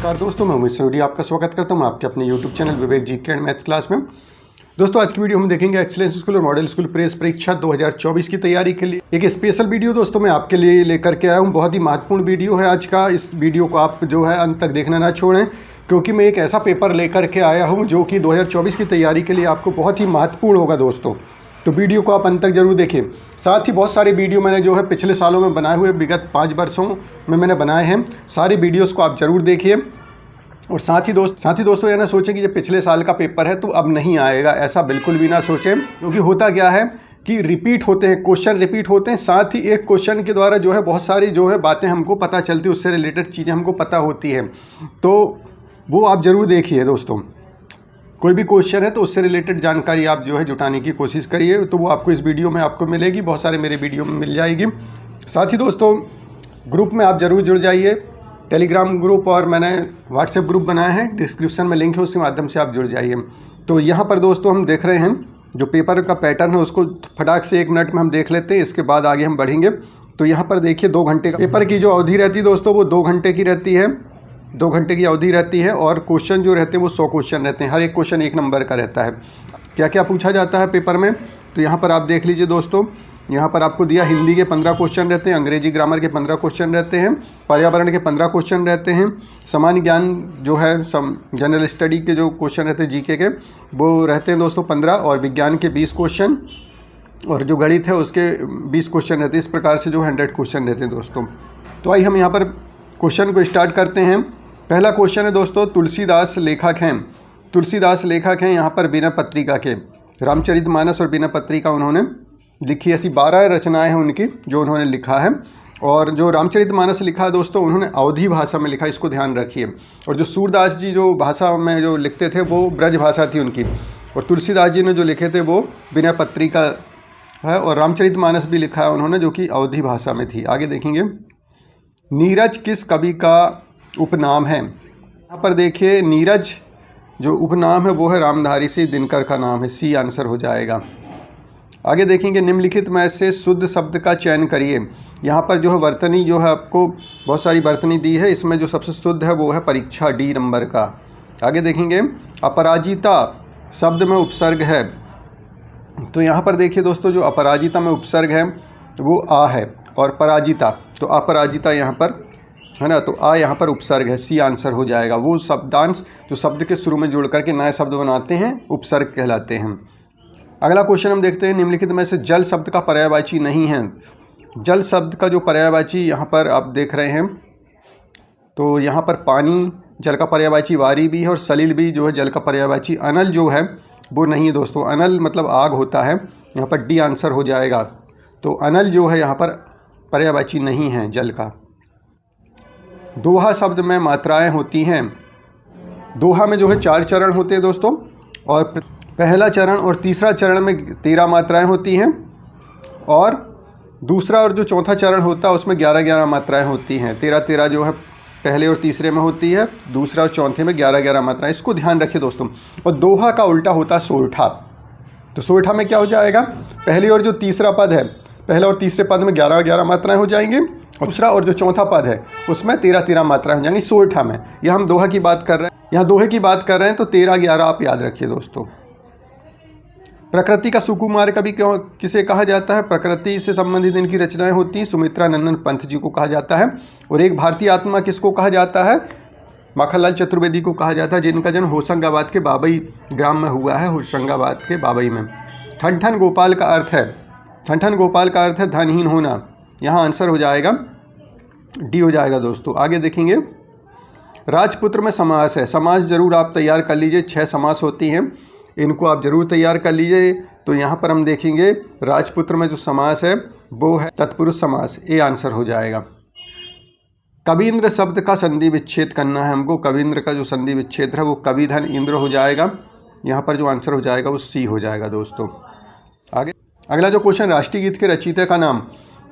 नमस्कार दोस्तों, मैं उमेश सोडी आपका स्वागत करता हूं आपके अपने YouTube चैनल विवेक जी के एंड मैथ्स क्लास में। दोस्तों आज की वीडियो हम देखेंगे एक्सीलेंस स्कूल और मॉडल स्कूल प्रेस परीक्षा 2024 की तैयारी के लिए एक स्पेशल वीडियो दोस्तों मैं आपके लिए लेकर के आया हूं। बहुत ही महत्वपूर्ण वीडियो है आज का। इस वीडियो को आप जो है अंत तक देखना ना छोड़ें, क्योंकि मैं एक ऐसा पेपर लेकर के आया हूँ जो कि 2024 की तैयारी के लिए आपको बहुत ही महत्वपूर्ण होगा दोस्तों। तो वीडियो को आप अंत तक जरूर देखें। साथ ही बहुत सारे वीडियो मैंने जो है पिछले सालों में बनाए हुए, विगत 5 वर्षों में मैंने बनाए हैं। सारे वीडियोस को आप ज़रूर देखिए। और साथ ही दोस्तों ये ना सोचें कि ये पिछले साल का पेपर है तो अब नहीं आएगा, ऐसा बिल्कुल भी ना सोचें। क्योंकि होता क्या है कि रिपीट होते हैं, क्वेश्चन रिपीट होते हैं। साथ ही एक क्वेश्चन के द्वारा जो है बहुत सारी जो है बातें हमको पता चलती है, उससे रिलेटेड चीज़ें हमको पता होती है। तो वो आप ज़रूर देखिए दोस्तों। कोई भी क्वेश्चन है तो उससे रिलेटेड जानकारी आप जो है जुटाने की कोशिश करिए, तो वो आपको इस वीडियो में आपको मिलेगी, बहुत सारे मेरे वीडियो में मिल जाएगी। साथ ही दोस्तों ग्रुप में आप ज़रूर जुड़ जाइए, टेलीग्राम ग्रुप और मैंने व्हाट्सएप ग्रुप बनाए हैं, डिस्क्रिप्शन में लिंक है, उसके माध्यम से आप जुड़ जाइए। तो यहाँ पर दोस्तों हम देख रहे हैं जो पेपर का पैटर्न है उसको फटाक से 1 मिनट में हम देख लेते हैं, इसके बाद आगे हम बढ़ेंगे। तो यहाँ पर देखिए 2 घंटे का पेपर की जो अवधि रहती है दोस्तों वो 2 घंटे की रहती है, 2 घंटे की अवधि रहती है। और क्वेश्चन जो रहते हैं वो 100 क्वेश्चन रहते हैं, हर एक क्वेश्चन 1 नंबर का रहता है। क्या क्या पूछा जाता है पेपर में तो यहाँ पर आप देख लीजिए दोस्तों। यहाँ पर आपको दिया हिंदी के 15 क्वेश्चन रहते हैं, अंग्रेजी ग्रामर के 15 क्वेश्चन रहते हैं, पर्यावरण के 15 क्वेश्चन रहते हैं, सामान्य ज्ञान जो है जनरल स्टडी के जो क्वेश्चन रहते हैं जीके के वो रहते हैं दोस्तों 15, और विज्ञान के 20 क्वेश्चन, और जो गणित है उसके 20 क्वेश्चन रहते हैं। इस प्रकार से जो 100 क्वेश्चन रहते हैं दोस्तों। तो आइए हम यहाँ पर क्वेश्चन को स्टार्ट करते हैं। पहला क्वेश्चन है दोस्तों, तुलसीदास लेखक हैं। तुलसीदास लेखक हैं यहाँ पर बिना पत्रिका के। रामचरितमानस और बिना पत्रिका उन्होंने लिखी, ऐसी 12 रचनाएं हैं उनकी जो उन्होंने लिखा है। और जो रामचरितमानस लिखा है दोस्तों उन्होंने अवधी भाषा में लिखा, इसको ध्यान रखिए। और जो सूरदास जी जो भाषा में जो लिखते थे वो ब्रज भाषा थी उनकी, और तुलसीदास जी ने जो लिखे थे वो बिना पत्रिका है। और रामचरितमानस भी लिखा है उन्होंने जो कि अवधी भाषा में थी। आगे देखेंगे, नीरज किस कवि का उपनाम है। यहाँ पर देखिए नीरज जो उपनाम है वो है रामधारी सिंह दिनकर का नाम है, सी आंसर हो जाएगा। आगे देखेंगे, निम्नलिखित में से शुद्ध शब्द का चयन करिए। यहाँ पर जो है वर्तनी जो है आपको बहुत सारी वर्तनी दी है, इसमें जो सबसे शुद्ध है वो है परीक्षा, डी नंबर का। आगे देखेंगे, अपराजिता शब्द में उपसर्ग है। तो यहाँ पर देखिए दोस्तों जो अपराजिता में उपसर्ग है वो आ है, और पराजिता तो अपराजिता यहाँ पर है ना, तो आ यहाँ पर उपसर्ग है, सी आंसर हो जाएगा। वो शब्दांश जो शब्द के शुरू में जोड़ करके नए शब्द बनाते हैं उपसर्ग कहलाते हैं। अगला क्वेश्चन हम देखते हैं, निम्नलिखित में से जल शब्द का पर्यायवाची नहीं है। जल शब्द का जो पर्यायवाची यहाँ पर आप देख रहे हैं तो यहाँ पर पानी जल का पर्यायवाची, वारी भी है, और सलिल भी जो है जल का पर्यायवाची। अनल जो है वो नहीं है दोस्तों, अनल मतलब आग होता है, यहाँ पर डी आंसर हो जाएगा। तो अनल जो है यहाँ पर पर्यायवाची नहीं है जल का। दोहा शब्द में मात्राएं होती हैं। दोहा में जो है 4 चरण होते हैं दोस्तों, और पहला चरण और तीसरा चरण में 13 मात्राएं होती हैं, और दूसरा और जो चौथा चरण होता है उसमें 11-11 मात्राएं होती हैं। 13-13 जो है पहले और तीसरे में होती है, दूसरा और चौथे में 11-11 मात्राएं। इसको ध्यान रखिए दोस्तों। और दोहा का उल्टा होता है सोरठा। तो सोरठा में क्या हो जाएगा, पहली और जो तीसरा पद है, पहला और तीसरे पद में 11-11 मात्राएं हो जाएंगी, दूसरा और जो चौथा पद है उसमें 13-13 मात्राएं हो जाएंगी सोरठा में। यह हम दोहा की बात कर रहे हैं, यहाँ दोहे की बात कर रहे हैं, तो 13-11 आप याद रखिए दोस्तों। प्रकृति का सुकुमार कवि क्यों किसे कहा जाता है। प्रकृति से संबंधित इनकी रचनाएं होती हैं, सुमित्रा नंदन पंत जी को कहा जाता है। और एक भारतीय आत्मा किसको कहा जाता है, माखनलाल चतुर्वेदी को कहा जाता है, जिनका जन्म होशंगाबाद के बाबई ग्राम में हुआ है, होशंगाबाद के बाबई में। ठन गोपाल का अर्थ है, ठन गोपाल का अर्थ है धनहीन होना, यहाँ आंसर हो जाएगा, डी हो जाएगा दोस्तों। आगे देखेंगे, राजपुत्र में समास है। समास जरूर आप तैयार कर लीजिए, 6 समास होती हैं, इनको आप जरूर तैयार कर लीजिए। तो यहाँ पर हम देखेंगे राजपुत्र में जो समास है वो है तत्पुरुष समास, ए आंसर हो जाएगा। कवींद्र शब्द का संधि विच्छेद करना है हमको। कवींद्र का जो संधि विच्छेद है वो कविधन इंद्र हो जाएगा, यहाँ पर जो आंसर हो जाएगा वो सी हो जाएगा दोस्तों। आगे अगला जो क्वेश्चन, राष्ट्रीय गीत के रचयिता का नाम।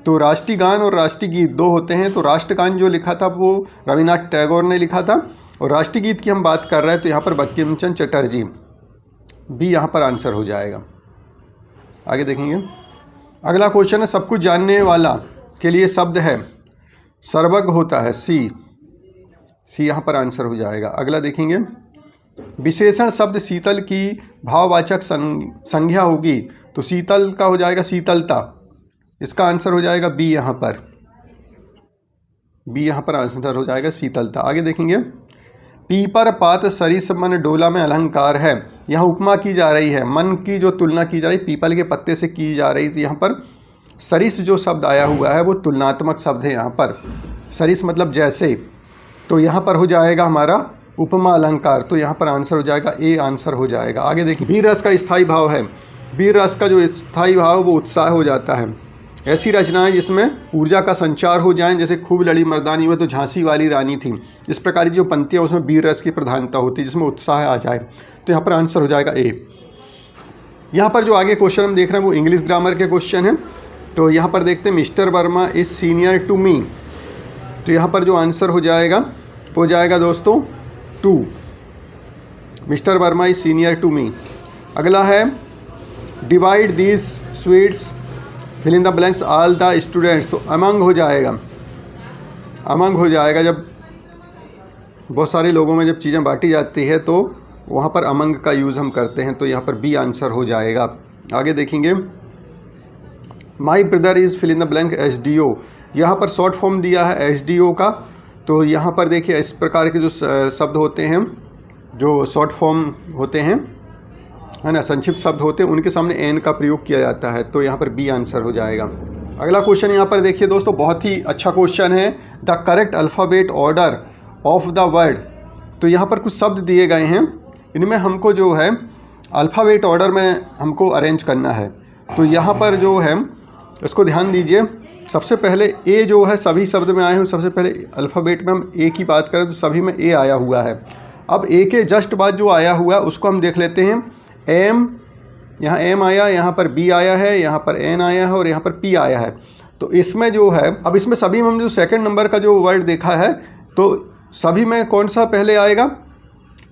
तो राष्ट्रीय गान और राष्ट्रीय गीत 2 होते हैं। तो राष्ट्रगान जो लिखा था वो रविन्द्रनाथ टैगोर ने लिखा था, और राष्ट्रीय गीत की हम बात कर रहे हैं तो यहाँ पर बंकिम चंद्र चटर्जी, बी यहाँ पर आंसर हो जाएगा। आगे देखेंगे, अगला क्वेश्चन है, सब कुछ जानने वाला के लिए शब्द है सर्वज्ञ होता है, सी। सी यहाँ पर आंसर हो जाएगा। अगला देखेंगे, विशेषण शब्द शीतल की भाववाचक संज्ञा होगी, तो शीतल का हो जाएगा शीतलता, इसका आंसर हो जाएगा बी यहाँ पर, बी यहाँ पर आंसर हो जाएगा शीतलता। आगे देखेंगे, पीपर पात सरिस मन डोला में अलंकार है, यहाँ उपमा की जा रही है, मन की जो तुलना की जा रही पीपल के पत्ते से की जा रही थी। यहाँ पर सरिस जो शब्द आया हुआ है वो तुलनात्मक शब्द है, यहाँ पर सरिस मतलब जैसे, तो यहाँ पर हो जाएगा हमारा उपमा अलंकार, तो यहाँ पर आंसर हो जाएगा ए आंसर हो जाएगा। आगे देखिए, वीर रस का स्थायी भाव है, वीर रस का जो स्थायी भाव वो उत्साह हो जाता है। ऐसी रचनाएं जिसमें ऊर्जा का संचार हो जाए, जैसे खूब लड़ी मर्दानी में तो झांसी वाली रानी थी, इस प्रकार की जो पंक्तियाँ उसमें वीर रस की प्रधानता होती है, जिसमें उत्साह आ जाए, तो यहाँ पर आंसर हो जाएगा ए। यहाँ पर जो आगे क्वेश्चन हम देख रहे हैं वो इंग्लिश ग्रामर के क्वेश्चन हैं। तो यहाँ पर देखते हैं, mister Verma is senior to me, तो यहाँ पर जो आंसर हो जाएगा दोस्तों 2, mister Verma is senior to me. अगला है, divide these sweets fill in the blanks all the students, तो अमंग हो जाएगा, अमंग हो जाएगा। जब बहुत सारे लोगों में जब चीज़ें बांटी जाती है तो वहाँ पर अमंग का यूज़ हम करते हैं, तो यहाँ पर बी आंसर हो जाएगा। आगे देखेंगे, my brother is fill in the blank SDO, यहाँ पर शॉर्ट फॉर्म दिया है SDO का, तो यहाँ पर देखिए इस प्रकार के जो शब्द होते हैं, जो शॉर्ट फॉर्म होते हैं, है ना, संक्षिप्त शब्द होते हैं, उनके सामने एन का प्रयोग किया जाता है, तो यहाँ पर बी आंसर हो जाएगा। अगला क्वेश्चन यहाँ पर देखिए दोस्तों, बहुत ही अच्छा क्वेश्चन है, the correct alphabet order of the word, तो यहाँ पर कुछ शब्द दिए गए हैं, इनमें हमको जो है अल्फ़ाबेट ऑर्डर में हमको अरेंज करना है। तो यहाँ पर जो है इसको ध्यान दीजिए, सबसे पहले ए जो है सभी शब्द में आए हैं, सबसे पहले अल्फ़ाबेट में हम ए की बात करें तो सभी में ए आया हुआ है। अब ए के जस्ट बाद जो आया हुआ है उसको हम देख लेते हैं, एम, यहाँ एम आया, यहाँ पर बी आया है, यहाँ पर एन आया है और यहाँ पर पी आया है। तो इसमें जो है, अब इसमें सभी में हम जो सेकंड नंबर का जो वर्ड देखा है, तो सभी में कौन सा पहले आएगा,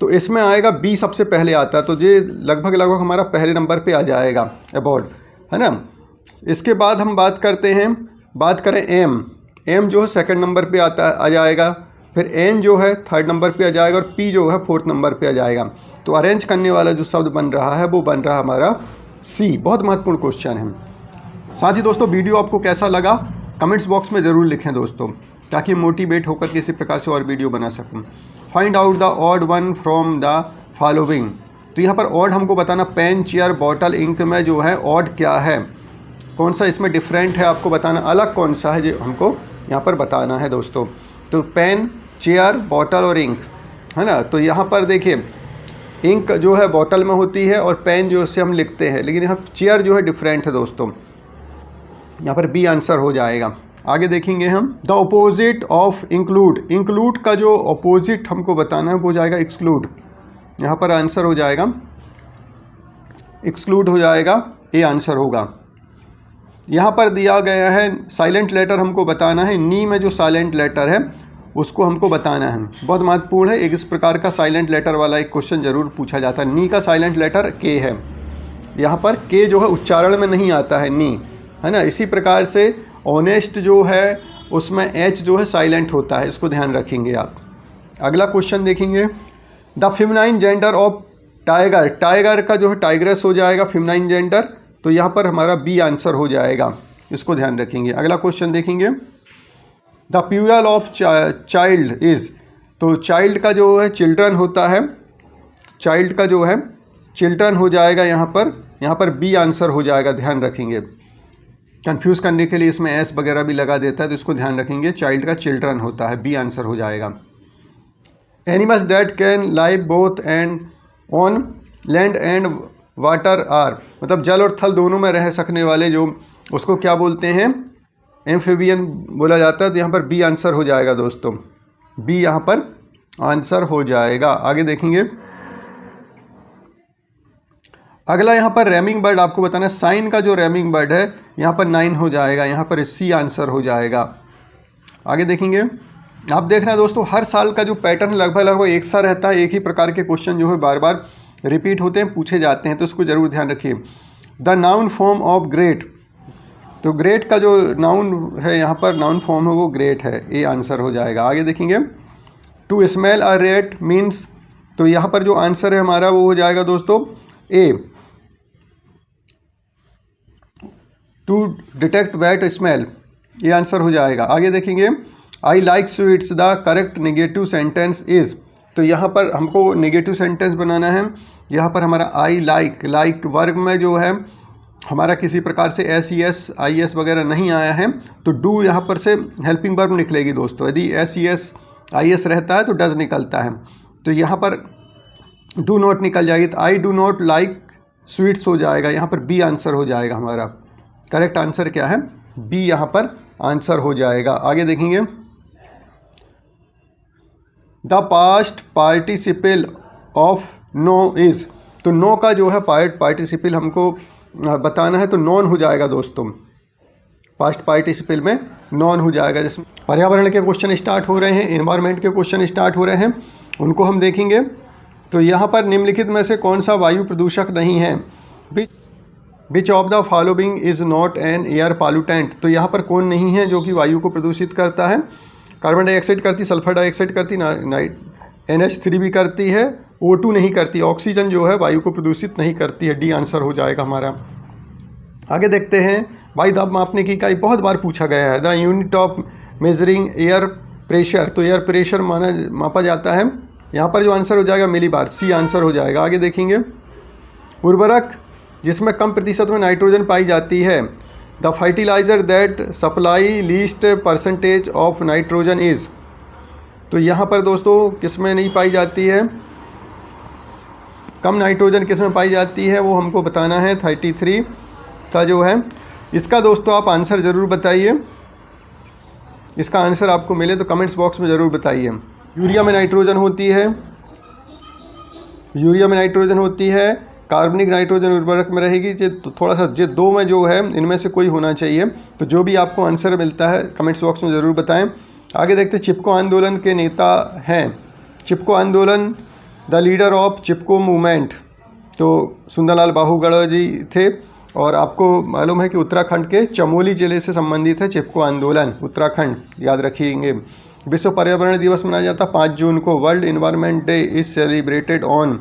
तो इसमें आएगा बी सबसे पहले आता है, तो ये लगभग हमारा पहले नंबर पे आ जाएगा अबाउट, है ना। इसके बाद हम बात करें एम जो है सेकंड नंबर पे आ जाएगा, फिर एन जो है थर्ड नंबर पे आ जाएगा और पी जो है फोर्थ नंबर पे आ जाएगा। तो अरेंज करने वाला जो शब्द बन रहा है वो बन रहा है हमारा सी। बहुत महत्वपूर्ण क्वेश्चन है। साथ ही दोस्तों वीडियो आपको कैसा लगा कमेंट्स बॉक्स में ज़रूर लिखें दोस्तों, ताकि मोटिवेट होकर किसी प्रकार से और वीडियो बना सकूं। Find out the odd one from the following, तो यहाँ पर ऑड हमको बताना, पेन, चेयर, बॉटल, इंक में जो है ऑड क्या है, कौन सा इसमें डिफरेंट है आपको बताना, अलग कौन सा है जो हमको यहाँ पर बताना है दोस्तों। तो पेन, चेयर, बॉटल और इंक, है ना। तो यहाँ पर देखिए इंक जो है बॉटल में होती है और पेन जो से हम लिखते हैं, लेकिन यहाँ चेयर जो है डिफरेंट है दोस्तों, यहाँ पर बी आंसर हो जाएगा। आगे देखेंगे हम, the opposite of include, include का जो अपोजिट हमको बताना है वो हो जाएगा एक्सक्लूड, यहाँ पर आंसर हो जाएगा एक्सक्लूड हो जाएगा, ए आंसर होगा। यहाँ पर दिया गया है साइलेंट लेटर हमको बताना है, नी में जो साइलेंट लेटर है उसको हमको बताना है, बहुत महत्वपूर्ण है। एक इस प्रकार का साइलेंट लेटर वाला एक क्वेश्चन जरूर पूछा जाता है। नी का साइलेंट लेटर के है, यहाँ पर के जो है उच्चारण में नहीं आता है नी, है ना। इसी प्रकार से ऑनेस्ट जो है उसमें एच जो है साइलेंट होता है, इसको ध्यान रखेंगे आप। अगला क्वेश्चन देखेंगे, the feminine gender of tiger, tiger का जो है टाइग्रेस हो जाएगा फेमिनाइन जेंडर, तो यहाँ पर हमारा बी आंसर हो जाएगा, इसको ध्यान रखेंगे। अगला क्वेश्चन देखेंगे, the plural of child is, तो चाइल्ड का जो है चिल्ड्रन होता है, चाइल्ड का जो है चिल्ड्रन हो जाएगा यहाँ पर बी आंसर हो जाएगा, ध्यान रखेंगे। कंफ्यूज करने के लिए इसमें एस वगैरह भी लगा देता है, तो इसको ध्यान रखेंगे, चाइल्ड का चिल्ड्रन होता है, बी आंसर हो जाएगा। Animals that can live both and on land and water are, मतलब जल और थल दोनों में रह सकने वाले जो, उसको क्या बोलते हैं, एम्फीबियन बोला जाता है। तो यहाँ पर बी आंसर हो जाएगा दोस्तों, बी यहाँ पर आंसर हो जाएगा। आगे देखेंगे, अगला यहाँ पर रैमिंग बर्ड आपको बताना है, साइन का जो रैमिंग बर्ड है यहाँ पर 9 हो जाएगा, यहाँ पर सी आंसर हो जाएगा। आगे देखेंगे, आप देखना दोस्तों हर साल का जो पैटर्न लगभग एक सा रहता है, एक ही प्रकार के क्वेश्चन जो है बार बार रिपीट होते हैं, पूछे जाते हैं, तो इसको ज़रूर ध्यान रखिए। The noun form of great, तो ग्रेट का जो नाउन है यहाँ पर नाउन फॉर्म है वो ग्रेट है, ए आंसर हो जाएगा। आगे देखेंगे, to smell a rat means, तो यहाँ पर जो आंसर है हमारा वो हो जाएगा दोस्तों ए, टू डिटेक्ट बैड स्मेल, ये आंसर हो जाएगा। आगे देखेंगे I like sweets, the correct negative sentence is, तो यहाँ पर हमको नेगेटिव सेंटेंस बनाना है। यहाँ पर हमारा आई लाइक वर्ग में जो है हमारा किसी प्रकार से SES IS वगैरह नहीं आया है, तो डू यहाँ पर से हेल्पिंग वर्ब निकलेगी दोस्तों। यदि SES IS रहता है तो डज निकलता है, तो यहाँ पर डू नॉट निकल जाएगी, तो I do not like sweets हो जाएगा। यहाँ पर बी आंसर हो जाएगा हमारा। करेक्ट आंसर क्या है? बी यहाँ पर आंसर हो जाएगा। आगे देखेंगे the past participle of no is, तो नो का जो है पार्टिसिपल हमको बताना है, तो नॉन हो जाएगा दोस्तों। पास्ट पार्टिसिपल में नॉन हो जाएगा। जिसमें पर्यावरण के क्वेश्चन स्टार्ट हो रहे हैं, एनवायरनमेंट के क्वेश्चन स्टार्ट हो रहे हैं, उनको हम देखेंगे। तो यहाँ पर निम्नलिखित में से कौन सा वायु प्रदूषक नहीं है? Which of the following is not an air pollutant, तो यहाँ पर कौन नहीं है जो कि वायु को प्रदूषित करता है? कार्बन डाइऑक्साइड करती, सल्फर डाइऑक्साइड करती, NH3 भी करती है, O2 नहीं करती। ऑक्सीजन जो है वायु को प्रदूषित नहीं करती है। डी आंसर हो जाएगा हमारा। आगे देखते हैं वायु दाब मापने की इकाई बहुत बार पूछा गया है। The unit of measuring air pressure, तो एयर प्रेशर मापा जाता है। यहाँ पर जो आंसर हो जाएगा मिलीबार, सी आंसर हो जाएगा। आगे देखेंगे उर्वरक जिसमें कम प्रतिशत में नाइट्रोजन पाई जाती है, the fertiliser that supply least percentage of nitrogen is, तो यहाँ पर दोस्तों किस में नहीं पाई जाती है? कम नाइट्रोजन किस में पाई जाती है वो हमको बताना है। 33 का जो है इसका दोस्तों आप आंसर ज़रूर बताइए। इसका आंसर आपको मिले तो कमेंट्स बॉक्स में ज़रूर बताइए। यूरिया में नाइट्रोजन होती है, यूरिया में नाइट्रोजन होती है, कार्बनिक नाइट्रोजन उर्वरक में रहेगी। तो थोड़ा सा ये दो में जो है इनमें से कोई होना चाहिए। तो जो भी आपको आंसर मिलता है कमेंट्स बॉक्स में ज़रूर बताएं। आगे देखते हैं चिपको आंदोलन के नेता हैं। चिपको आंदोलन the leader of Chipko movement, तो सुंदरलाल बाहुगढ़ जी थे। और आपको मालूम है कि उत्तराखंड के चमोली ज़िले से संबंधित है चिपको आंदोलन, उत्तराखंड, याद रखिएंगे। विश्व पर्यावरण दिवस मनाया जाता 5 जून को। World environment day is celebrated on,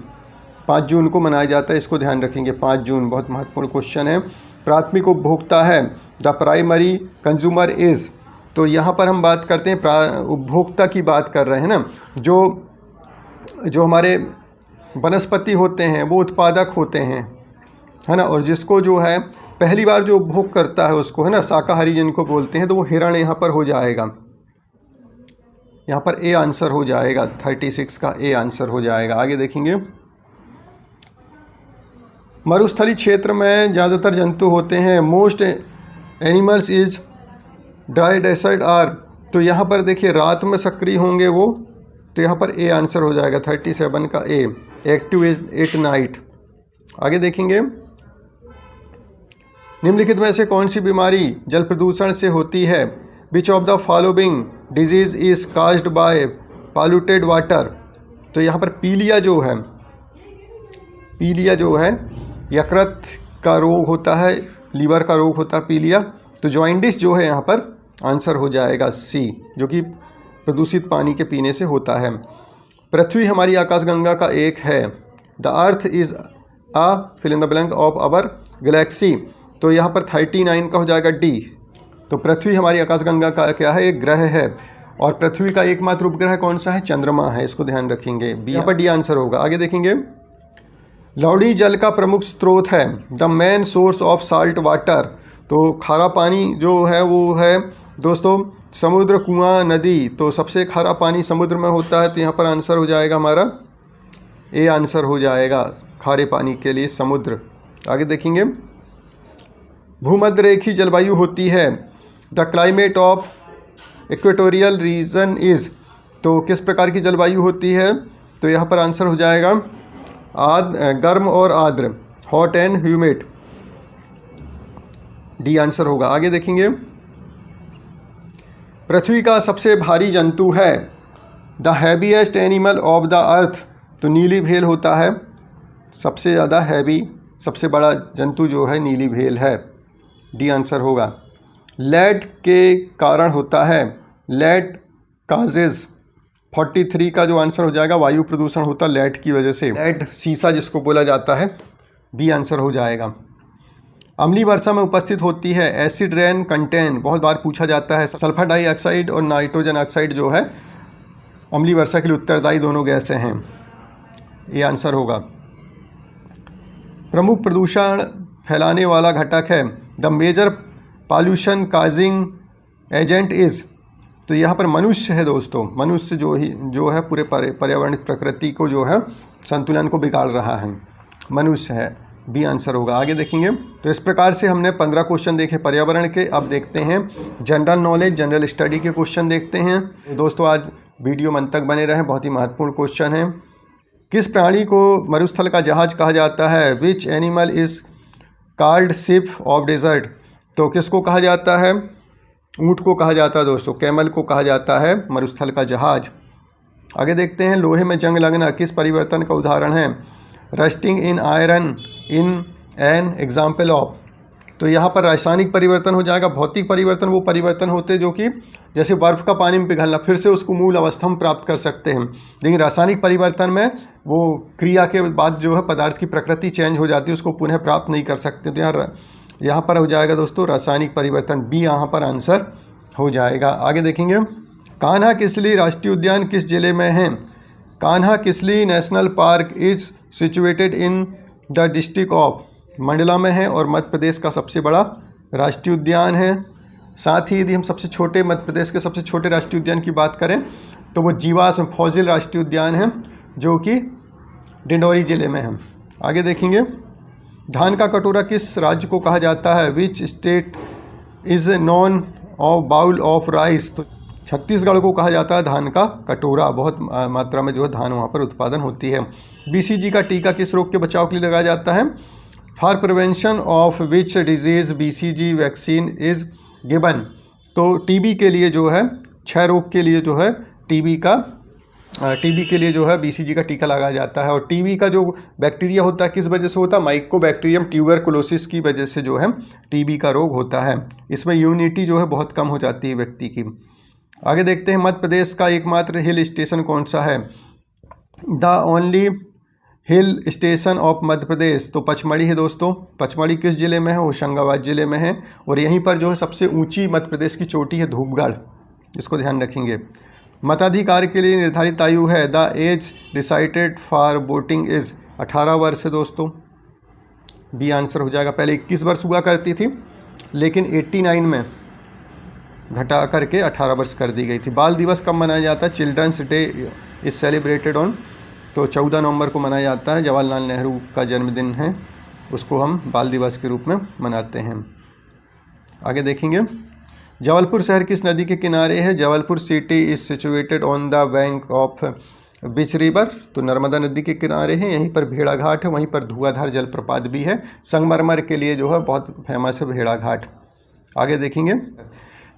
5 जून को मनाया जाता है, इसको ध्यान रखेंगे। 5 जून बहुत महत्वपूर्ण क्वेश्चन है। प्राथमिक उपभोक्ता है द प्राइमरी कंज्यूमर इज़, तो यहाँ पर हम बात करते हैं उपभोक्ता की बात कर रहे हैं ना। जो हमारे वनस्पति होते हैं वो उत्पादक होते हैं, है ना। और जिसको जो है पहली बार जो उपभोग करता है उसको, है ना, शाकाहारी जिनको बोलते हैं, तो वो हिरण यहाँ पर हो जाएगा। यहाँ पर ए आंसर हो जाएगा। 36 का ए आंसर हो जाएगा। आगे देखेंगे मरुस्थली क्षेत्र में ज़्यादातर जंतु होते हैं। Most animals is dry desert are, तो यहाँ पर देखिए रात में सक्रिय होंगे वो, तो यहाँ पर ए आंसर हो जाएगा। 37 का A. Active is at night. आगे देखेंगे निम्नलिखित में से कौन सी बीमारी जल प्रदूषण से होती है? Which of the following disease is caused by polluted water, तो यहाँ पर पीलिया जो है यकृत का रोग होता है, लीवर का रोग होता है पीलिया। तो जॉइंडिस जो है यहाँ पर आंसर हो जाएगा सी, जो कि प्रदूषित पानी के पीने से होता है। पृथ्वी हमारी आकाशगंगा का एक है। The earth is a fill in the blank of our galaxy, तो यहाँ पर 39 का हो जाएगा डी। तो पृथ्वी हमारी आकाशगंगा का क्या है? एक ग्रह है। और पृथ्वी का एकमात्र उपग्रह कौन सा है? चंद्रमा है, इसको ध्यान रखेंगे। बी, यहाँ पर डी आंसर होगा। आगे देखेंगे लौड़ी जल का प्रमुख स्रोत है। The main source of salt water, तो खारा पानी जो है वो है दोस्तों समुद्र, कुआं, नदी। तो सबसे खारा पानी समुद्र में होता है, तो यहाँ पर आंसर हो जाएगा हमारा ए आंसर हो जाएगा खारे पानी के लिए समुद्र। आगे देखेंगे भूमध्य रेखी जलवायु होती है। The climate of equatorial region is, तो किस प्रकार की जलवायु होती है? तो यहाँ पर आंसर हो जाएगा गर्म और आर्द्र, hot and humid. D answer होगा। आगे देखेंगे पृथ्वी का सबसे भारी जंतु है। The heaviest animal of the earth, तो नीली भेल होता है सबसे ज़्यादा हैवी, सबसे बड़ा जंतु जो है नीली भेल है। डी आंसर होगा। लेड के कारण होता है, लेड काजेज 43 का जो आंसर हो जाएगा वायु प्रदूषण होता है लेड की वजह से, लेड सीसा जिसको बोला जाता है, बी आंसर हो जाएगा। अम्लीय वर्षा में उपस्थित होती है एसिड रेन कंटेन, बहुत बार पूछा जाता है। सल्फर डाइऑक्साइड और नाइट्रोजन ऑक्साइड जो है अम्लीय वर्षा के लिए उत्तरदायी दोनों गैसें हैं, ये आंसर होगा। प्रमुख प्रदूषण फैलाने वाला घटक है the major pollution causing agent is, तो यहाँ पर मनुष्य है दोस्तों। मनुष्य जो है पूरे पर्यावरण प्रकृति को जो है संतुलन को बिगाड़ रहा है, मनुष्य है, बी आंसर होगा। आगे देखेंगे तो इस प्रकार से हमने 15 क्वेश्चन देखे पर्यावरण के। अब देखते हैं जनरल नॉलेज, जनरल स्टडी के क्वेश्चन देखते हैं। दोस्तों आज वीडियो में अंत तक बने रहें, बहुत ही महत्वपूर्ण क्वेश्चन है। किस प्राणी को मरुस्थल का जहाज कहा जाता है? Which animal is called ship of desert, तो किसको कहा जाता है? ऊँट को कहा जाता है दोस्तों, कैमल को कहा जाता है मरुस्थल का जहाज। आगे देखते हैं लोहे में जंग लगना किस परिवर्तन का उदाहरण है? Rusting in iron in an example of, तो यहाँ पर रासायनिक परिवर्तन हो जाएगा। भौतिक परिवर्तन वो परिवर्तन होते हैं जो कि जैसे बर्फ़ का पानी में पिघलना, फिर से उसको मूल अवस्था में प्राप्त कर सकते हैं। लेकिन रासायनिक परिवर्तन में वो क्रिया के बाद जो है पदार्थ की प्रकृति चेंज हो जाती है, उसको पुनः प्राप्त नहीं कर सकते। तो यहाँ पर हो जाएगा दोस्तों रासायनिक परिवर्तन, बी यहाँ पर आंसर हो जाएगा। आगे देखेंगे कान्हा किसली राष्ट्रीय उद्यान किस जिले में है? Kanha Kisli national park is situated in the district of, Mandla में है और मध्य प्रदेश का सबसे बड़ा राष्ट्रीय उद्यान है। साथ ही यदि हम सबसे छोटे मध्य प्रदेश के सबसे छोटे राष्ट्रीय उद्यान की बात करें तो वो जीवास फॉजिल राष्ट्रीय उद्यान है जो कि डिंडौरी जिले में है। आगे देखेंगे धान का कटोरा किस राज्य को कहा जाता है? Which state is known of bowl of rice, तो छत्तीसगढ़ को कहा जाता है धान का कटोरा, बहुत मात्रा में जो है धान वहाँ पर उत्पादन होती है। BCG का टीका किस रोग के बचाव के लिए लगाया जाता है? For prevention of which disease BCG vaccine is given, तो टीबी के लिए जो है, क्षय रोग के लिए जो है टीबी के लिए जो है BCG का टीका लगाया जाता है। और टीबी का जो बैक्टीरिया होता है किस वजह से होता है? माइकोबैक्टीरियम ट्यूबरकुलोसिस की वजह से जो है टीबी का रोग होता है। इसमें इम्यूनिटी जो है बहुत कम हो जाती है व्यक्ति की। आगे देखते हैं मध्य प्रदेश का एकमात्र हिल स्टेशन कौन सा है? The only hill station of Madhya Pradesh, तो पचमढ़ी है दोस्तों। पचमढ़ी किस जिले में है? होशंगाबाद जिले में है। और यहीं पर जो है सबसे ऊंची मध्य प्रदेश की चोटी है धूपगढ़, इसको ध्यान रखेंगे। मताधिकार के लिए निर्धारित आयु है the age decided for voting is, 18 वर्ष है दोस्तों, बी आंसर हो जाएगा। पहले 21 वर्ष हुआ करती थी लेकिन 89 में घटा करके 18 वर्ष कर दी गई थी। बाल दिवस कब मनाया जाता है? Children's day is celebrated on, तो 14 नवंबर को मनाया जाता है। जवाहरलाल नेहरू का जन्मदिन है, उसको हम बाल दिवस के रूप में मनाते हैं। आगे देखेंगे जबलपुर शहर किस नदी के किनारे है? Jabalpur city is situated on the bank of which river, तो नर्मदा नदी के किनारे है। यहीं पर भेड़ा घाट है, वहीं पर धुआंधार जलप्रपात भी है। संगमरमर के लिए जो है बहुत फेमस है भेड़ा घाट। आगे देखेंगे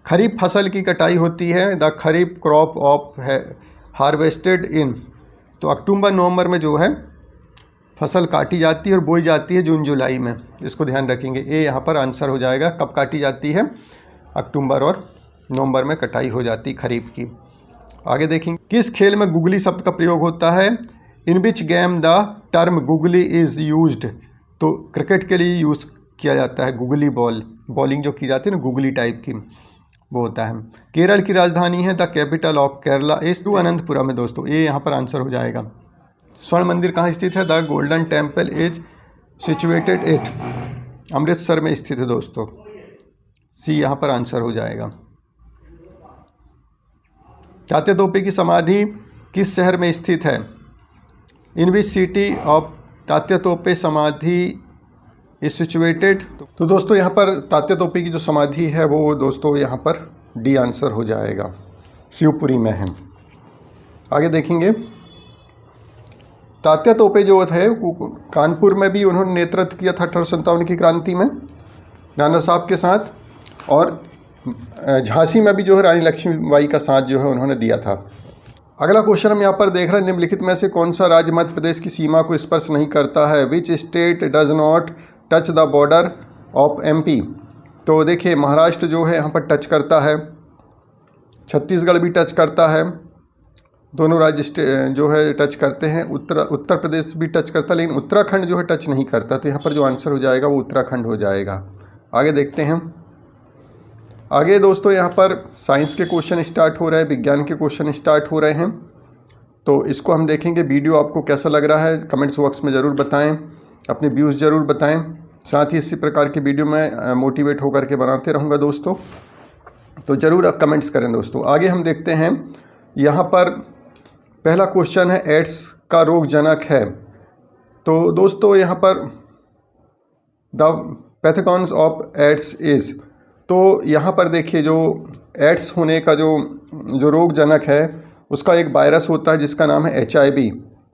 खरीफ फसल की कटाई होती है द खरीफ क्रॉप ऑफ है हार्वेस्टेड इन, तो अक्टूबर नवंबर में जो है फसल काटी जाती है और बोई जाती है जून जुलाई में, इसको ध्यान रखेंगे। ये यहाँ पर आंसर हो जाएगा। कब काटी जाती है? अक्टूबर और नवंबर में कटाई हो जाती खरीफ की। आगे देखेंगे किस खेल में गुगली शब्द का प्रयोग होता है? In which game the term googly is used, तो क्रिकेट के लिए यूज़ किया जाता है गुगली बॉल, बॉलिंग जो की जाती है ना गुगली टाइप की, वो होता है। केरल की राजधानी है the capital of Kerala is Thiruvananthapuram में दोस्तों, ये यहाँ पर आंसर हो जाएगा। स्वर्ण मंदिर कहाँ स्थित है? The golden temple is situated at, Amritsar में स्थित है दोस्तों, सी यहाँ पर आंसर हो जाएगा। तात्या तोपे की समाधि किस शहर में स्थित है? In which city of Tatya तोपे समाधि इज सिचुएटेड, तो दोस्तों यहाँ पर तात्या तोपे की जो समाधि है वो दोस्तों यहाँ पर डी आंसर हो जाएगा, शिवपुरी में है। आगे देखेंगे तात्या तोपे जो है कानपुर में भी उन्होंने नेतृत्व किया था 1857 की क्रांति में नाना साहब के साथ, और झांसी में भी जो है रानी लक्ष्मीबाई का साथ जो है उन्होंने दिया था। अगला क्वेश्चन हम यहाँ पर देख रहे हैं निम्नलिखित में से कौन सा राज्य मध्य प्रदेश की सीमा को स्पर्श नहीं करता है? Which state does not touch the border of MP, तो देखिए महाराष्ट्र जो है यहाँ पर टच करता है, छत्तीसगढ़ भी टच करता है, दोनों राज्य जो है टच करते हैं। उत्तर प्रदेश भी टच करता है, लेकिन उत्तराखंड जो है टच नहीं करता। तो यहाँ पर जो आंसर हो जाएगा वो उत्तराखंड हो जाएगा। आगे देखते हैं। आगे दोस्तों यहाँ पर साइंस के क्वेश्चन स्टार्ट हो रहे हैं, विज्ञान के क्वेश्चन स्टार्ट हो रहे हैं। तो इसको हम देखेंगे। वीडियो आपको कैसा लग रहा है कमेंट्स बॉक्स में ज़रूर बताएं, अपने व्यूज़ ज़रूर बताएं। साथ ही इसी प्रकार की वीडियो मैं मोटिवेट होकर के बनाते रहूँगा दोस्तों, तो ज़रूर आप कमेंट्स करें दोस्तों। आगे हम देखते हैं। यहाँ पर पहला क्वेश्चन है, एड्स का रोगजनक है। तो दोस्तों यहाँ पर the pathogens of ads is, तो यहाँ पर देखिए जो एड्स होने का जो रोगजनक है उसका एक वायरस होता है जिसका नाम है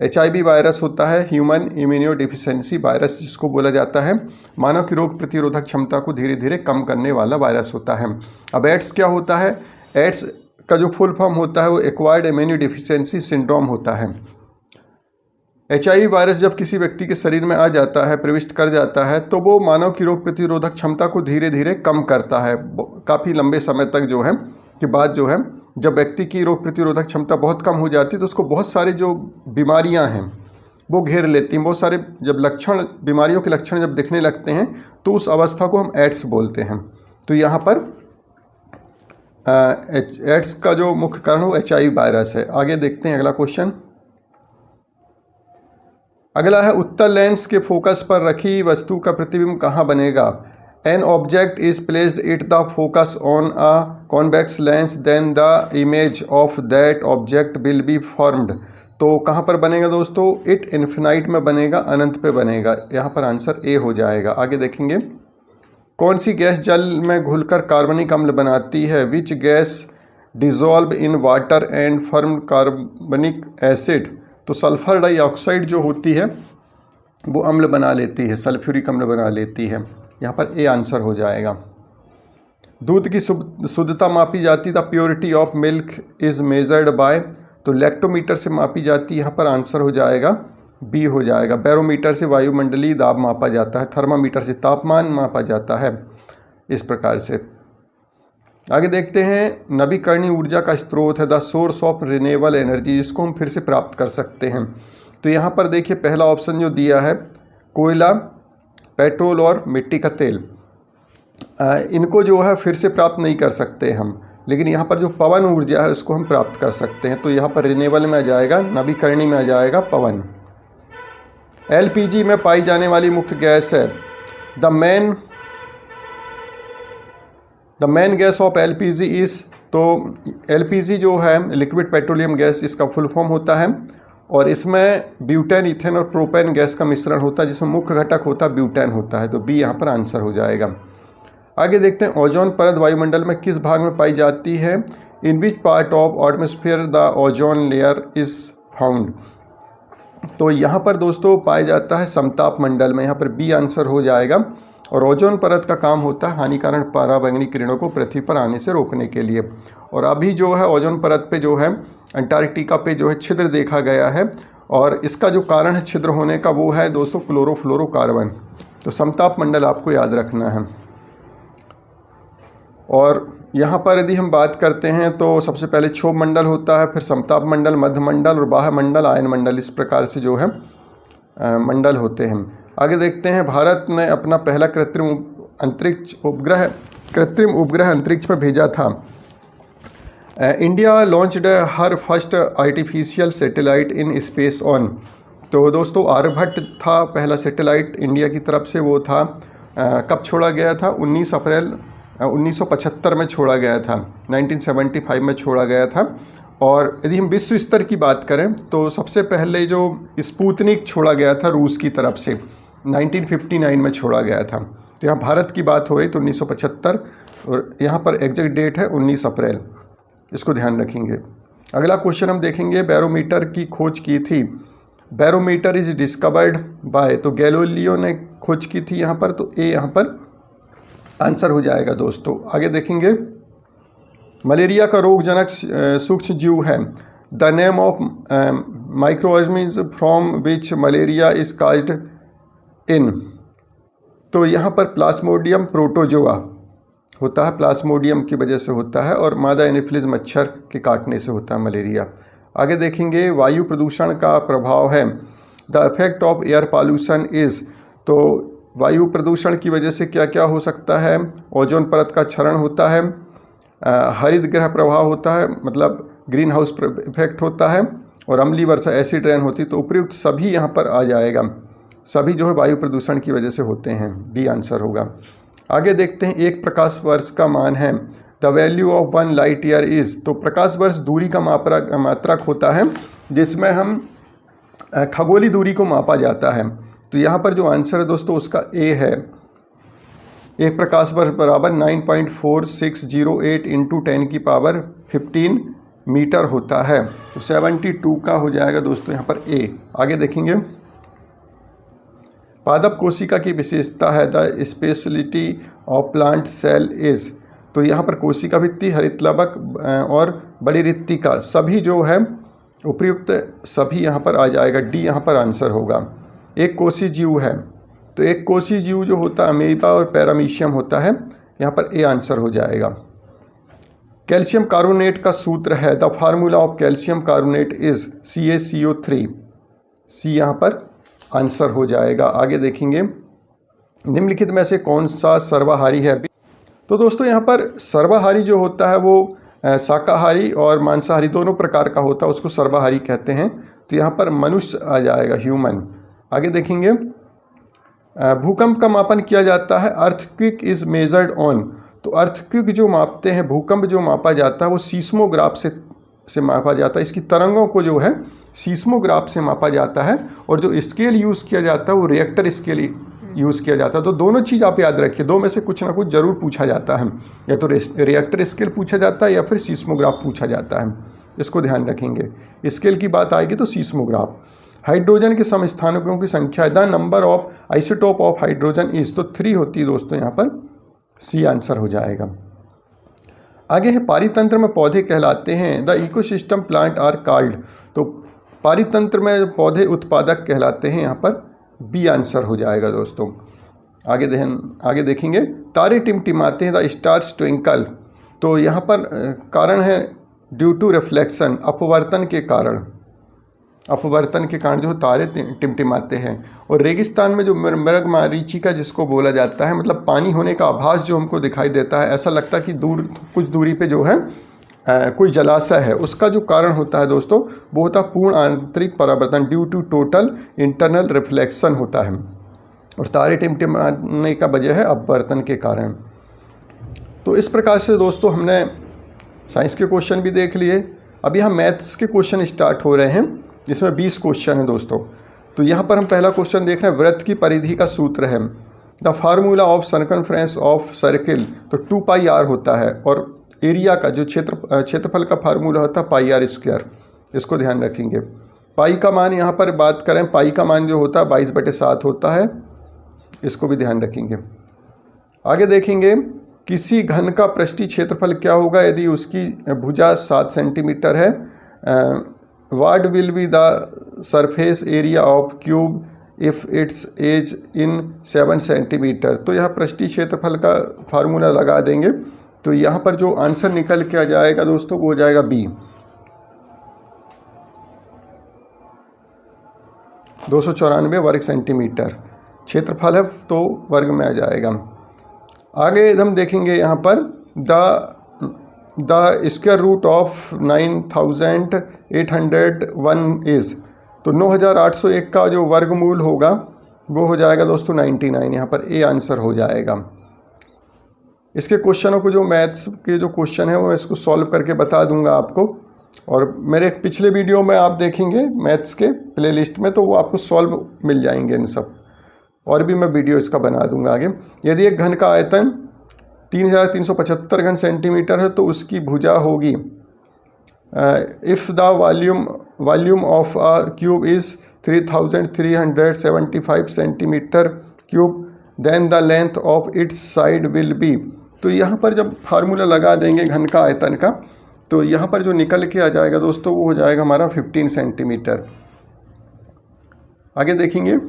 HIV वायरस होता है, ह्यूमन इम्यूनो डिफिशिएंसी वायरस जिसको बोला जाता है। मानव की रोग प्रतिरोधक क्षमता को धीरे धीरे कम करने वाला वायरस होता है। अब एड्स क्या होता है? एड्स का जो फुल फॉर्म होता है वो एक्वायर्ड इम्यूनो डिफिशिएंसी सिंड्रोम होता है। HIV वायरस जब किसी व्यक्ति के शरीर में आ जाता है, प्रविष्ट कर जाता है, तो वो मानव की रोग प्रतिरोधक क्षमता को धीरे धीरे कम करता है। काफ़ी लंबे समय तक जो है के बाद जो है जब व्यक्ति की रोग प्रतिरोधक क्षमता बहुत कम हो जाती है तो उसको बहुत सारी जो बीमारियां हैं वो घेर लेती हैं। बहुत सारे जब लक्षण, बीमारियों के लक्षण जब दिखने लगते हैं तो उस अवस्था को हम एड्स बोलते हैं। तो यहाँ पर एड्स का जो मुख्य कारण वो HIV वायरस है। आगे देखते हैं अगला क्वेश्चन। अगला है, उत्तल लेंस के फोकस पर रखी वस्तु का प्रतिबिंब कहाँ बनेगा? An object is placed at the focus on a convex lens, then the image of that object will be formed. तो कहाँ पर बनेगा दोस्तों? इट इन्फिनाइट में बनेगा, अनंत पे बनेगा। यहाँ पर आंसर ए हो जाएगा। आगे देखेंगे। कौन सी गैस जल में घुलकर कार्बनिक अम्ल बनाती है? Which gas dissolve in water and form कार्बनिक एसिड? तो सल्फर डाइऑक्साइड जो होती है वो अम्ल बना लेती है, सल्फ्यूरिक अम्ल बना लेती है। यहाँ पर ए आंसर हो जाएगा। दूध की शुद्धता मापी जाती, the purity of milk is measured by, तो लैक्टोमीटर से मापी जाती, यहाँ पर आंसर हो जाएगा बी हो जाएगा। बैरोमीटर से वायुमंडलीय दाब मापा जाता है, थर्मामीटर से तापमान मापा जाता है। इस प्रकार से आगे देखते हैं। नवीकरणीय ऊर्जा का स्रोत है the source of renewable energy, जिसको हम फिर से प्राप्त कर सकते हैं। तो यहाँ पर देखिए पहला ऑप्शन जो दिया है, कोयला, पेट्रोल और मिट्टी का तेल, इनको जो है फिर से प्राप्त नहीं कर सकते हम, लेकिन यहाँ पर जो पवन ऊर्जा है उसको हम प्राप्त कर सकते हैं। तो यहाँ पर रिन्यूएबल में आ जाएगा, नवीकरणीय में आ जाएगा पवन। LPG में पाई जाने वाली मुख्य गैस है the main gas off LPG is, तो LPG जो है लिक्विड पेट्रोलियम गैस, इसका फुल फॉर्म होता है। और इसमें ब्यूटेन, इथेन और प्रोपेन गैस का मिश्रण होता है, जिसमें मुख्य घटक होता है ब्यूटेन होता है। तो बी यहाँ पर आंसर हो जाएगा। आगे देखते हैं। ओजोन परत वायुमंडल में किस भाग में पाई जाती है? In which part of atmosphere the ozone layer is found? तो यहाँ पर दोस्तों पाया जाता है समताप मंडल में। यहाँ पर बी आंसर हो जाएगा। और ओजोन परत का काम होता है हानिकारक पराबैंगनी किरणों को पृथ्वी पर आने से रोकने के लिए। और अभी जो है ओजोन परत पे जो है अंटार्कटिका पे जो है छिद्र देखा गया है, और इसका जो कारण है छिद्र होने का वो है दोस्तों क्लोरोफ्लोरोकार्बन। तो समताप मंडल आपको याद रखना है। और यहाँ पर यदि हम बात करते हैं तो सबसे पहले क्षोभ मंडल होता है, फिर समताप मंडल, मध्य मंडल और बाह्य मंडल, आयन मंडल, इस प्रकार से जो है मंडल होते हैं। आगे देखते हैं। भारत ने अपना पहला कृत्रिम उपग्रह अंतरिक्ष में भेजा था। India launched her first artificial satellite in space on. तो दोस्तों आर्यभट्ट था पहला सैटेलाइट इंडिया की तरफ से, वो था कब छोड़ा गया था? 19 अप्रैल 1975 में छोड़ा गया था, 1975 में छोड़ा गया था। और यदि हम विश्व स्तर की बात करें तो सबसे पहले जो स्पुतनिक छोड़ा गया था रूस की तरफ से, 1959 में छोड़ा गया था। तो यहाँ भारत की बात हो रही तो 1975, और यहाँ पर एग्जैक्ट डेट है 19 अप्रैल, इसको ध्यान रखेंगे। अगला क्वेश्चन हम देखेंगे। बैरोमीटर की खोज की थी। बैरोमीटर इज डिस्कवर्ड बाय, तो गैलीलियो ने खोज की थी यहाँ पर, तो ए यहाँ पर आंसर हो जाएगा दोस्तों। आगे देखेंगे। मलेरिया का रोगजनक सूक्ष्म जीव है। The name of microorganism from which malaria is caused in, तो यहाँ पर प्लाज्मोडियम प्रोटोजोआ होता है, प्लाज्मोडियम की वजह से होता है, और मादा एनोफिलीज मच्छर के काटने से होता है मलेरिया। आगे देखेंगे वायु प्रदूषण का प्रभाव है। The effect of air pollution is, तो वायु प्रदूषण की वजह से क्या क्या हो सकता है। ओजोन परत का क्षरण होता है, हरित गृह प्रभाव होता है, मतलब ग्रीन हाउस इफेक्ट होता है, और अम्लीय वर्षा एसिड रेन होती है। तो उपयुक्त सभी यहाँ पर आ जाएगा, सभी जो है वायु प्रदूषण की वजह से होते हैं, डी आंसर होगा। आगे देखते हैं एक प्रकाश वर्ष का मान है। The value of 1 light year is, तो प्रकाश वर्ष दूरी का मात्रक होता है जिसमें हम खगोलीय दूरी को मापा जाता है। तो यहाँ पर जो आंसर है दोस्तों उसका ए है। एक प्रकाश वर्ष बराबर 9.4608 इंटू 10⁻15 मीटर होता है। तो 72 का हो जाएगा दोस्तों यहाँ पर ए। आगे देखेंगे पादप कोशिका की विशेषता है। The speciality of plant cell is, तो यहाँ पर कोशिका भित्ति, हरितलवक और बड़ी रिक्तिका सभी जो है उपयुक्त सभी यहाँ पर आ जाएगा, डी यहाँ पर आंसर होगा। एक कोशी जीव है, तो एक कोशी जीव जो होता है अमीबा और पैरामीशियम होता है, यहाँ पर ए आंसर हो जाएगा। कैल्शियम कार्बोनेट का सूत्र है। The formula of calcium carbonate is CaCO3, सी यहाँ पर आंसर हो जाएगा। आगे देखेंगे निम्नलिखित में से कौन सा सर्वाहारी है। तो दोस्तों यहाँ पर सर्वाहारी जो होता है वो शाकाहारी और मांसाहारी दोनों प्रकार का होता है, उसको सर्वाहारी कहते हैं। तो यहाँ पर मनुष्य आ जाएगा, ह्यूमन। आगे देखेंगे भूकंप का मापन किया जाता है। अर्थक्वेक इज मेजर्ड ऑन, तो अर्थक्वेक जो मापते हैं, भूकंप जो मापा जाता है वो सीस्मोग्राफ से मापा जाता है। इसकी तरंगों को जो है सीस्मोग्राफ से मापा जाता है, और जो स्केल यूज़ किया जाता है वो रिएक्टर स्केल यूज़ किया जाता है। तो दोनों चीज़ आप याद रखिए, दो में से कुछ ना कुछ ज़रूर पूछा जाता है, या तो रिएक्टर स्केल पूछा जाता है या फिर सीस्मोग्राफ पूछा जाता है। इसको ध्यान रखेंगे। स्केल की बात आएगी तो सीस्मोग्राफ। हाइड्रोजन के समस्थानिकों की संख्या, the number of isotope of hydrogen is, तो 3 होती है दोस्तों, यहाँ पर सी आंसर हो जाएगा। आगे है पारितंत्र में पौधे कहलाते हैं। The ecosystem plant are called, तो पारितंत्र में पौधे उत्पादक कहलाते हैं, यहाँ पर बी आंसर हो जाएगा दोस्तों। आगे देखेंगे तारे टिमटिमाते हैं। द स्टार्स ट्विंकल, तो यहाँ पर कारण है ड्यू टू रिफ्लेक्शन, अपवर्तन के कारण जो तारे टिमटिमाते हैं। और रेगिस्तान में जो मृगमरीचिका जिसको बोला जाता है, मतलब पानी होने का आभास जो हमको दिखाई देता है, ऐसा लगता है कि कुछ दूरी पे जो है कोई जलाशय है, उसका जो कारण होता है दोस्तों वो होता है पूर्ण आंतरिक परावर्तन, due to total internal reflection होता है। और तारे टिमटिमाने का वजह है अपवर्तन के कारण। तो इस प्रकार से दोस्तों हमने साइंस के क्वेश्चन भी देख लिए। अब यहाँ मैथ्स के क्वेश्चन स्टार्ट हो रहे हैं, जिसमें 20 क्वेश्चन हैं दोस्तों। तो यहाँ पर हम पहला क्वेश्चन देख रहे हैं, वृत्त की परिधि का सूत्र है। The formula of circumference of circle, तो 2πr होता है। और एरिया का जो क्षेत्रफल का फार्मूला होता है πr²। इसको ध्यान रखेंगे। पाई का मान यहाँ पर बात करें, पाई का मान जो होता है 22/7 होता है, इसको भी ध्यान रखेंगे। आगे देखेंगे किसी घन का पृष्ठीय क्षेत्रफल क्या होगा यदि उसकी भुजा 7 सेंटीमीटर है। What will be the surface area of cube if its edge in 7 centimetre. तो यहाँ पृष्ठीय क्षेत्रफल का फार्मूला लगा देंगे, तो यहाँ पर जो आंसर निकल के आ जाएगा दोस्तों वो हो जाएगा बी, 294 वर्ग सेंटीमीटर क्षेत्रफल है, तो वर्ग में आ जाएगा। आगे हम देखेंगे यहाँ पर the square root of 9801 is, तो 9801 का जो वर्गमूल होगा वो हो जाएगा दोस्तों 99, यहाँ पर ए आंसर हो जाएगा। इसके क्वेश्चनों को जो मैथ्स के जो क्वेश्चन है वो मैं इसको सॉल्व करके बता दूंगा आपको, और मेरे पिछले वीडियो में आप देखेंगे मैथ्स के प्लेलिस्ट में, तो वो आपको सॉल्व मिल जाएंगे इन सब, और भी मैं वीडियो इसका बना दूंगा आगे। यदि एक घन का आयतन 3375 घन सेंटीमीटर है तो उसकी भुजा होगी, if the volume of a cube is 3375 centimetre cube, then the length of its side will be. तो यहाँ पर जब फार्मूला लगा देंगे घन का आयतन का, तो यहाँ पर जो निकल के आ जाएगा दोस्तों वो हो जाएगा हमारा 15 सेंटीमीटर। आगे देखेंगे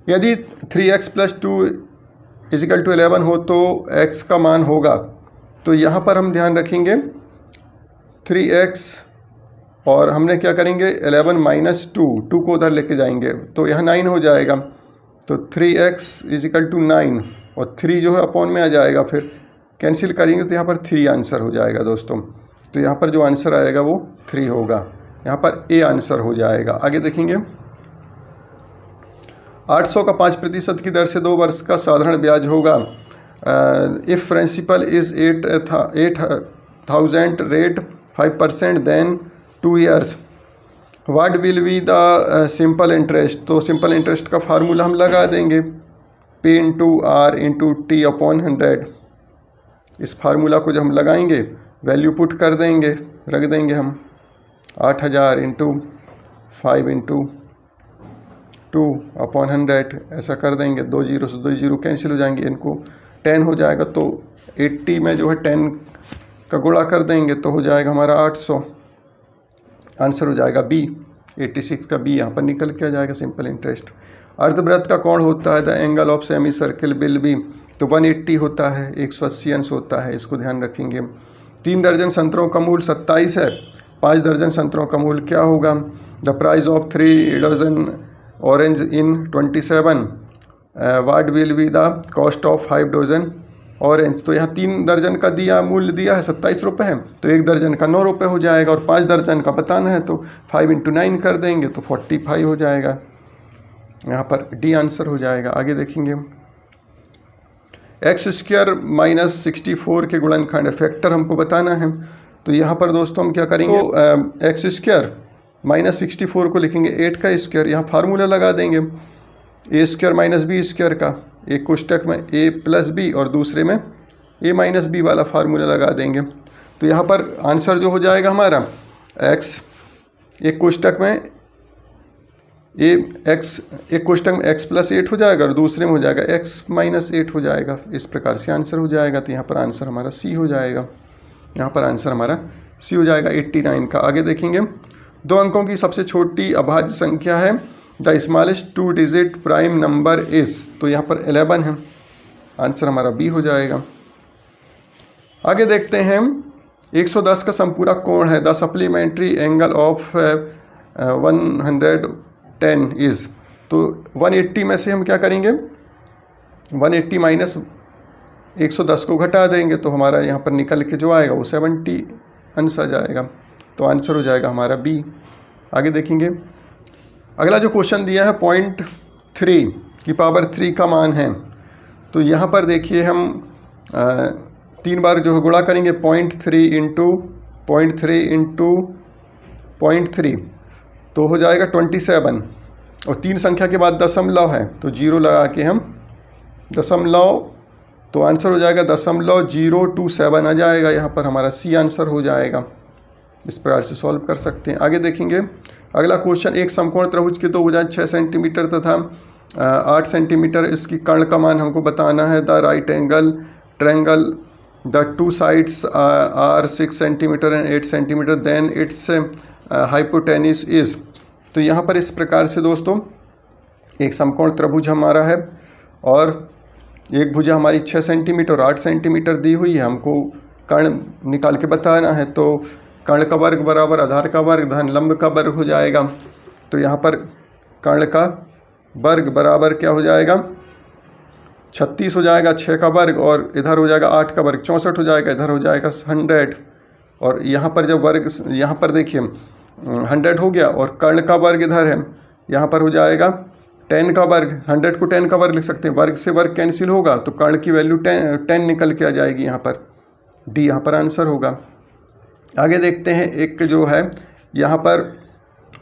यदि 3x + 2 = 11 हो तो x का मान होगा। तो यहाँ पर हम ध्यान रखेंगे 3x और हमने क्या करेंगे 11 माइनस 2 को उधर लेके जाएंगे तो यहाँ 9 हो जाएगा। तो 3x इज इक्वल टू 9 और 3 जो है अपॉन में आ जाएगा, फिर कैंसिल करेंगे तो यहाँ पर 3 आंसर हो जाएगा दोस्तों। तो यहाँ पर जो आंसर आएगा वो 3 होगा, यहाँ पर ए आंसर हो जाएगा। आगे देखेंगे 800 का 5% की दर से 2 वर्ष का साधारण ब्याज होगा। If principal is 8,000 rate 5% then 2 years what will be the simple interest. तो सिंपल इंटरेस्ट का फार्मूला हम लगा देंगे P into R into T upon 100। इस फार्मूला को जब हम लगाएंगे वैल्यू पुट कर देंगे, रख देंगे हम 8000 इंटू 5 इंटू 2 अपॉन 100 ऐसा कर देंगे। 2 जीरो से 2 जीरो कैंसिल हो जाएंगे, इनको 10 हो जाएगा तो 80 में जो है 10 का गुणा कर देंगे तो हो जाएगा हमारा 800। आंसर हो जाएगा बी, 86 का बी यहाँ पर निकल के आ जाएगा सिंपल इंटरेस्ट। अर्धवृत्त का कोण होता है the angle of semi circle will be, तो 180 होता है, 180 अंश होता है, इसको ध्यान रखेंगे। 3 दर्जन संतरों का मूल 27 है, 5 दर्जन संतरों का मूल क्या होगा। The price of 3 dozen orange in 27 what will be the cost of 5 dozen orange. तो यहाँ 3 दर्जन का दिया मूल्य दिया है 27 रुपये है, तो 1 दर्जन का 9 रुपये हो जाएगा और 5 दर्जन का बताना है तो 5 इंटू 9 कर देंगे तो 45 हो जाएगा, यहाँ पर डी आंसर हो जाएगा। आगे देखेंगे एक्स स्क्वायर माइनस 64 के गुणनखंड फैक्टर हमको बताना है। तो यहाँ पर दोस्तों हम क्या करेंगे, तो एक्स स्क्वायर माइनस 64 को लिखेंगे 8 का स्क्वायर, यहाँ फार्मूला लगा देंगे ए स्क्वायर माइनस बी स्क्वायर का, एक कोष्टक में ए प्लस बी और दूसरे में ए माइनस बी वाला फार्मूला लगा देंगे। तो यहाँ पर आंसर जो हो जाएगा हमारा एक्स, एक कोष्टक में एक कोष्टक में x प्लस 8 हो जाएगा और दूसरे में हो जाएगा x माइनस 8 हो जाएगा। इस प्रकार से आंसर हो जाएगा। तो यहाँ पर आंसर हमारा सी हो जाएगा, यहाँ पर आंसर हमारा सी हो जाएगा 89 का। आगे देखेंगे 2 अंकों की सबसे छोटी अभाज्य संख्या है the smallest 2 digit prime number is, तो यहाँ पर 11 है, आंसर हमारा बी हो जाएगा। आगे देखते हैं 110 का समपूरक कोण है the supplementary angle of 110 is, तो 180 में से हम क्या करेंगे 180 माइनस 110 को घटा देंगे तो हमारा यहाँ पर निकल के जो आएगा वो 70 अंश आ जाएगा, तो आंसर हो जाएगा हमारा बी। आगे देखेंगे अगला जो क्वेश्चन दिया है 0.3 की पावर 3 का मान है। तो यहाँ पर देखिए हम 3 बार जो है गुणा करेंगे 0.3 इंटू 0.3 इंटू 0.3 तो हो जाएगा 27 और 3 संख्या के बाद दशमलव है तो 0 लगा के हम दशमलव, तो आंसर हो जाएगा 0.027 आ जाएगा, यहाँ पर हमारा सी आंसर हो जाएगा। इस प्रकार से सॉल्व कर सकते हैं। आगे देखेंगे अगला क्वेश्चन एक समकोण त्रिभुज की 2 भुजाएं 6 सेंटीमीटर तथा 8 सेंटीमीटर इसकी कर्ण का मान हमको बताना है। The right angle triangle the 2 sides are 6 centimetre and 8 centimetre then its hypotenuse is. तो यहाँ पर इस प्रकार से दोस्तों एक समकोण त्रिभुज हमारा है और एक भुजा हमारी 6 सेंटीमीटर और 8 सेंटीमीटर दी हुई है, हमको कर्ण निकाल के बताना है। तो कर्ण का वर्ग बराबर आधार का वर्ग धन लंब का वर्ग हो जाएगा। तो यहाँ पर कर्ण का वर्ग बराबर क्या हो जाएगा 36 हो जाएगा, 6 का वर्ग और इधर हो जाएगा 8 का वर्ग 64 हो जाएगा, इधर हो जाएगा 100 और यहाँ पर जब वर्ग यहाँ पर देखिए 100 हो गया और कर्ण का वर्ग इधर है, यहाँ पर हो जाएगा 10 का वर्ग, 100 को 10 का वर्ग लिख सकते हैं, वर्ग से वर्ग कैंसिल होगा तो कर्ण की वैल्यू 10 निकल के आ जाएगी, यहाँ पर डी यहाँ पर आंसर होगा। आगे देखते हैं एक जो है यहाँ पर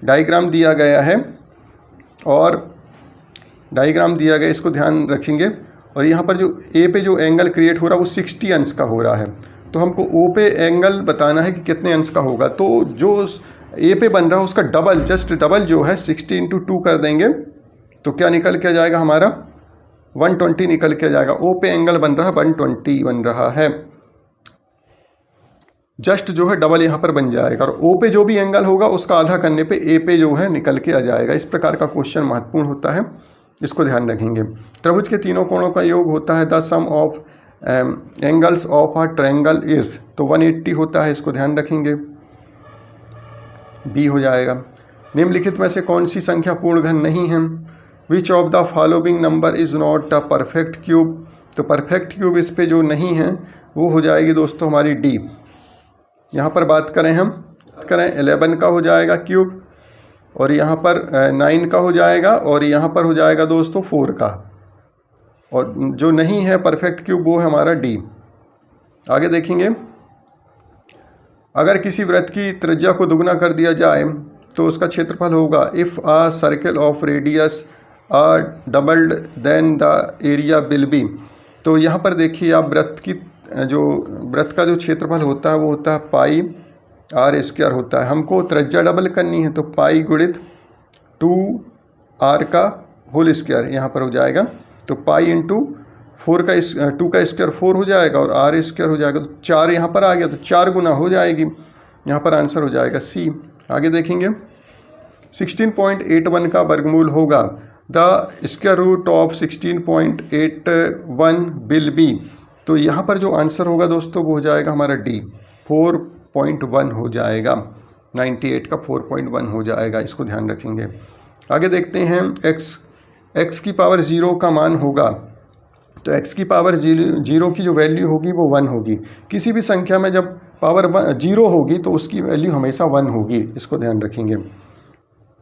डायग्राम दिया गया है और डायग्राम दिया गया, इसको ध्यान रखेंगे। और यहाँ पर जो ए पे जो एंगल क्रिएट हो रहा है वो 60 अंश का हो रहा है, तो हमको ओ पे एंगल बताना है कि कितने अंश का होगा। तो जो ए पे बन रहा है उसका डबल, जस्ट डबल जो है 60 इंटू 2 कर देंगे तो क्या निकल के आ जाएगा हमारा 120 निकल के आ जाएगा। ओ पे एंगल बन रहा है 120 बन रहा है, जस्ट जो है डबल यहाँ पर बन जाएगा और ओ पे जो भी एंगल होगा उसका आधा करने पे ए पे जो है निकल के आ जाएगा। इस प्रकार का क्वेश्चन महत्वपूर्ण होता है, इसको ध्यान रखेंगे। त्रिभुज के तीनों कोणों का योग होता है the sum of angles of a triangle is, तो 180 होता है, इसको ध्यान रखेंगे। बी हो जाएगा। निम्नलिखित में से कौन सी संख्या पूर्ण घन नहीं है? Which of the following number is not a perfect cube? तो परफेक्ट क्यूब इस पे जो नहीं है वो हो जाएगी दोस्तों हमारी डी। यहाँ पर बात करें 11 का हो जाएगा क्यूब, और यहाँ पर 9 का हो जाएगा, और यहाँ पर हो जाएगा दोस्तों 4 का, और जो नहीं है परफेक्ट क्यूब वो है हमारा डी। आगे देखेंगे, अगर किसी वृत्त की त्रिज्या को दुगना कर दिया जाए तो उसका क्षेत्रफल होगा if a circle of radius doubled then the area will be. तो यहाँ पर देखिए आप वृत्त का जो क्षेत्रफल होता है वो होता है पाई r² होता है। हमको त्रिज्या डबल करनी है तो पाई गुणित 2r का होल स्क्वायर यहाँ पर हो जाएगा। तो पाई इंटू 2 का स्क्वायर 4 हो जाएगा और r² हो जाएगा, तो 4 यहाँ पर आ गया तो 4 गुना हो जाएगी। यहाँ पर आंसर हो जाएगा सी। आगे देखेंगे, 16.81 का वर्गमूल होगा the square root of 16.81 will be. तो यहाँ पर जो आंसर होगा दोस्तों वो हो जाएगा हमारा डी, 4.1 हो जाएगा। 98 का 4.1 हो जाएगा, इसको ध्यान रखेंगे। आगे देखते हैं, x की पावर 0 का मान होगा, तो x की पावर 0 की जो वैल्यू होगी वो 1 होगी। किसी भी संख्या में जब पावर 0 होगी तो उसकी वैल्यू हमेशा 1 होगी, इसको ध्यान रखेंगे।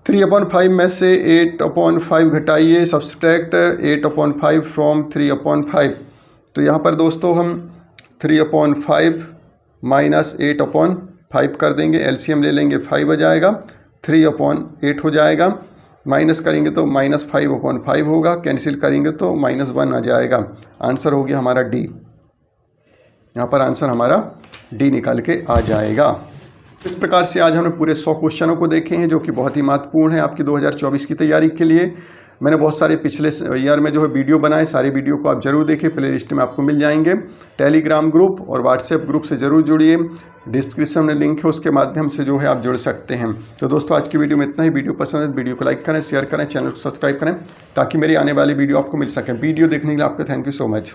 3/5 में से 8/5 घटाइए, सब्सट्रैक्ट 8/5 फ्रॉम 3/5। तो यहाँ पर दोस्तों हम 3/5 माइनस 8/5 कर देंगे, एलसीएम ले लेंगे 5 आ जाएगा, 3/8 हो जाएगा, माइनस करेंगे तो -5/5 होगा, कैंसिल करेंगे तो -1 आ जाएगा। आंसर हो गया हमारा डी। यहाँ पर आंसर हमारा डी निकाल के आ जाएगा। इस प्रकार से आज हमने पूरे 100 क्वेश्चनों को देखे हैं जो कि बहुत ही महत्वपूर्ण है आपकी 2024 की तैयारी के लिए। मैंने बहुत सारे पिछले ईयर में जो है वीडियो बनाए, सारे वीडियो को आप जरूर देखें, प्ले लिस्ट में आपको मिल जाएंगे। टेलीग्राम ग्रुप और व्हाट्सएप ग्रुप से ज़रूर जुड़िए, डिस्क्रिप्शन में लिंक है, उसके माध्यम से जो है आप जुड़ सकते हैं। तो दोस्तों आज की वीडियो में इतना ही। वीडियो पसंद है तो वीडियो को लाइक करें, शेयर करें, चैनल को सब्सक्राइब करें ताकि मेरी आने वाली वीडियो आपको मिल सके। वीडियो देखने के लिए आपका थैंक यू सो मच।